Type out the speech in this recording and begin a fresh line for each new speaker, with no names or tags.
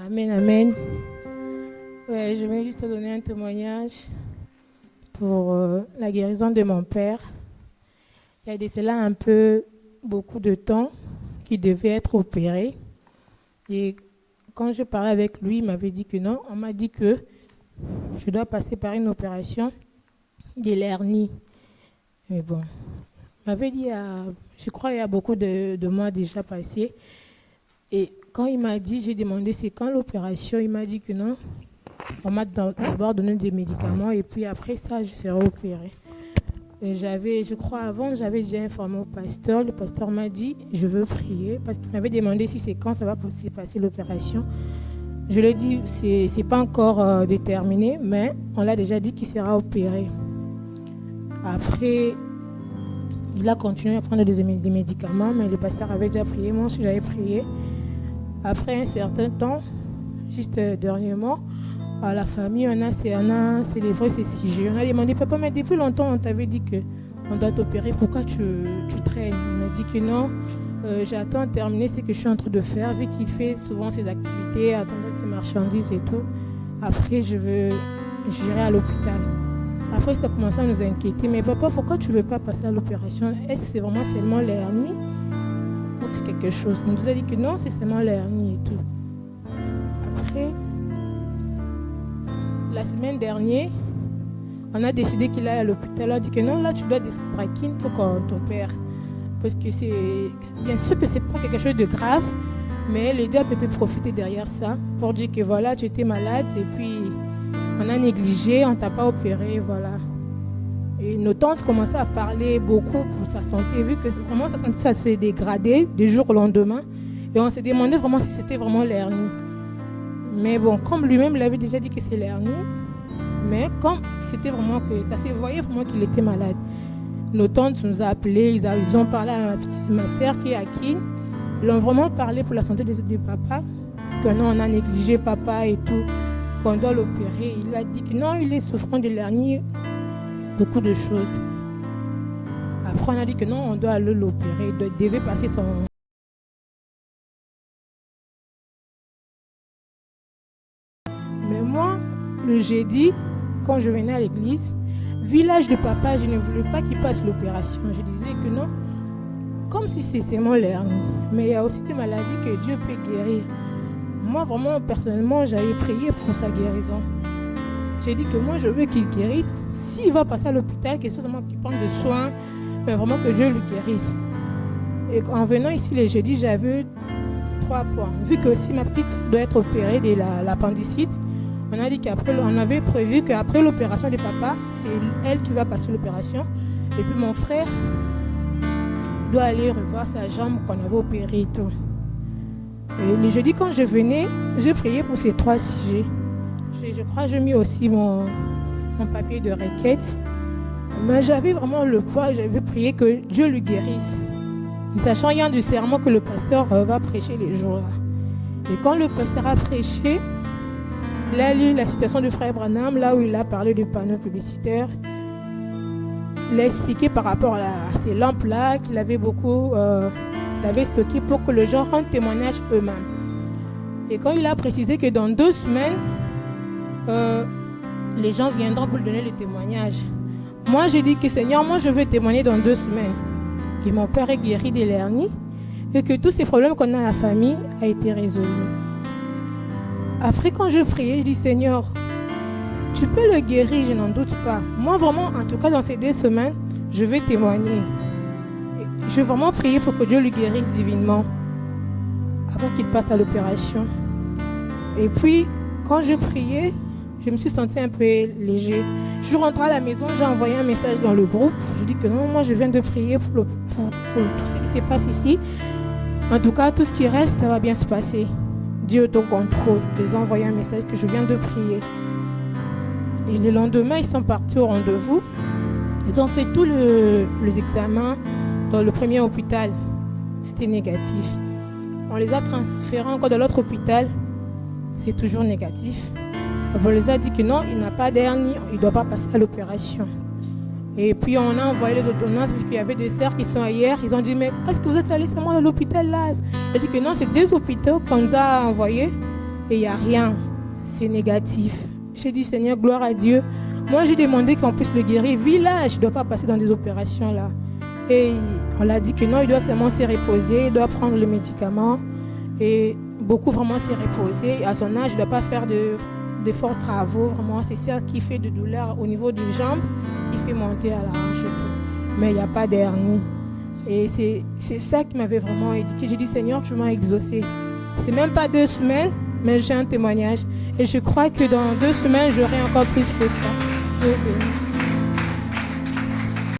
Amen, amen. Ouais, je vais juste te donner un témoignage pour la guérison de mon père. Il y a de cela un peu beaucoup de temps qu'il devait être opéré. Et quand je parlais avec lui, il m'avait dit que non. On m'a dit que je dois passer par une opération de l'hernie. Mais bon, il m'avait dit, je crois il y a beaucoup de mois déjà passés. Et quand il m'a dit, j'ai demandé c'est quand l'opération, il m'a dit que non. On m'a d'abord donné des médicaments et puis après ça, je serai opérée. Et je crois avant, j'avais déjà informé au pasteur. Le pasteur m'a dit, je veux prier parce qu'il m'avait demandé si c'est quand ça va se passer l'opération. Je lui ai dit, c'est pas encore déterminé, mais on l'a déjà dit qu'il sera opéré. Après, il a continué à prendre des médicaments, mais le pasteur avait déjà prié, moi aussi j'avais prié. Après un certain temps, juste dernièrement, à la famille, on a célébré ces 6G. On a demandé, papa, mais depuis longtemps, on t'avait dit qu'on doit t'opérer. Pourquoi tu traînes? Il m'a dit que non, j'attends de terminer ce que je suis en train de faire, vu qu'il fait souvent ses activités, attendre ses marchandises et tout. Après, j'irai à l'hôpital. Après, ça a commencé à nous inquiéter. Mais papa, pourquoi tu ne veux pas passer à l'opération? Est-ce que c'est vraiment seulement l'hernie ou c'est quelque chose? Il nous a dit que non, c'est seulement l'hernie et tout. Après, la semaine dernière, on a décidé qu'il aille à l'hôpital. On a dit que non, là, tu dois descendre à Kin pour qu'on t'opère. Parce que c'est bien sûr que ce n'est pas quelque chose de grave, mais le diable peut profiter derrière ça pour dire que voilà, tu étais malade et puis on a négligé, on ne t'a pas opéré, voilà. Et nos tantes commençaient à parler beaucoup pour sa santé, vu que vraiment sa santé ça s'est dégradé du jour au lendemain. Et on s'est demandé vraiment si c'était vraiment l'hernie. Mais bon, comme lui-même il avait déjà dit que c'est l'hernie, mais comme c'était vraiment que ça se voyait vraiment qu'il était malade. Nos tantes nous ont appelés, ils ont parlé à ma soeur qui est à Kin. Ils ont vraiment parlé pour la santé de papa, que non, on a négligé papa et tout, qu'on doit l'opérer. Il a dit que non, il est souffrant de l'hernie, beaucoup de choses. Après, on a dit que non, on doit aller l'opérer, il devait passer son... Mais moi, le jeudi, quand je venais à l'église, vu l'âge de papa, je ne voulais pas qu'il passe l'opération. Je disais que non, comme si c'est seulement l'hernie. Mais il y a aussi des maladies que Dieu peut guérir. Moi, vraiment, personnellement, j'avais prié pour sa guérison. J'ai dit que moi, je veux qu'il guérisse. S'il va passer à l'hôpital, quelque chose qui prend des soins, mais vraiment que Dieu le guérisse. Et en venant ici le jeudi, j'avais 3 points. Vu que aussi ma petite doit être opérée de l'appendicite, on a dit on avait prévu qu'après l'opération de papa, c'est elle qui va passer l'opération. Et puis mon frère doit aller revoir sa jambe qu'on avait opérée et tout. Et le jeudi, quand je venais, je priais pour ces 3 sujets. Je crois que j'ai mis aussi mon papier de requête. Mais j'avais vraiment le poids, j'avais prié que Dieu lui guérisse. Ne sachant rien du serment que le pasteur va prêcher les jours-là. Et quand le pasteur a prêché, il a lu la citation du frère Branham, là où il a parlé du panneau publicitaire. Il a expliqué par rapport à ces lampes-là qu'il avait beaucoup stocké pour que les gens rendent témoignage eux-mêmes. Et quand il a précisé que dans 2 semaines, les gens viendront pour donner le témoignage. Moi, j'ai dit que Seigneur, moi je veux témoigner dans 2 semaines. Que mon père est guéri de l'hernie et que tous ces problèmes qu'on a à la famille a été résolus. Après, quand je priais, je dis Seigneur, tu peux le guérir, je n'en doute pas. Moi, vraiment, en tout cas, dans ces 2 semaines, je vais témoigner. Je vais vraiment prier pour que Dieu le guérisse divinement avant qu'il passe à l'opération. Et puis, quand je priais, je me suis sentie un peu léger. Je suis rentrée à la maison, j'ai envoyé un message dans le groupe. Je dis que non, moi, je viens de prier pour tout ce qui se passe ici. En tout cas, tout ce qui reste, ça va bien se passer. Dieu est au contrôle. Je les ai envoyé un message que je viens de prier. Et le lendemain, ils sont partis au rendez-vous. Ils ont fait tous les examens dans le premier hôpital. C'était négatif. On les a transférés encore dans l'autre hôpital. C'est toujours négatif. On les a dit que non, il n'a pas d'hernie, il ne doit pas passer à l'opération. Et puis on a envoyé les ordonnances, vu qu'il y avait des sœurs qui sont ailleurs. Ils ont dit, mais est-ce que vous êtes allés seulement à l'hôpital là? Il a dit que non, c'est 2 hôpitaux qu'on nous a envoyés. et il n'y a rien. C'est négatif. J'ai dit, Seigneur, gloire à Dieu. Moi, j'ai demandé qu'on puisse le guérir. Village, il ne doit pas passer dans des opérations là. Et on l'a dit que non, il doit seulement se reposer, il doit prendre le médicament et beaucoup vraiment se reposer. À son âge, il ne doit pas faire de forts travaux. Vraiment, c'est ça qui fait de douleur au niveau des jambes, qui fait monter à la hanche. Mais il n'y a pas d'hernie. Et c'est ça qui m'avait vraiment éduqué. J'ai dit, Seigneur, tu m'as exaucé. C'est même pas 2 semaines, mais j'ai un témoignage. Et je crois que dans 2 semaines, j'aurai encore plus que ça. Dieu bénisse.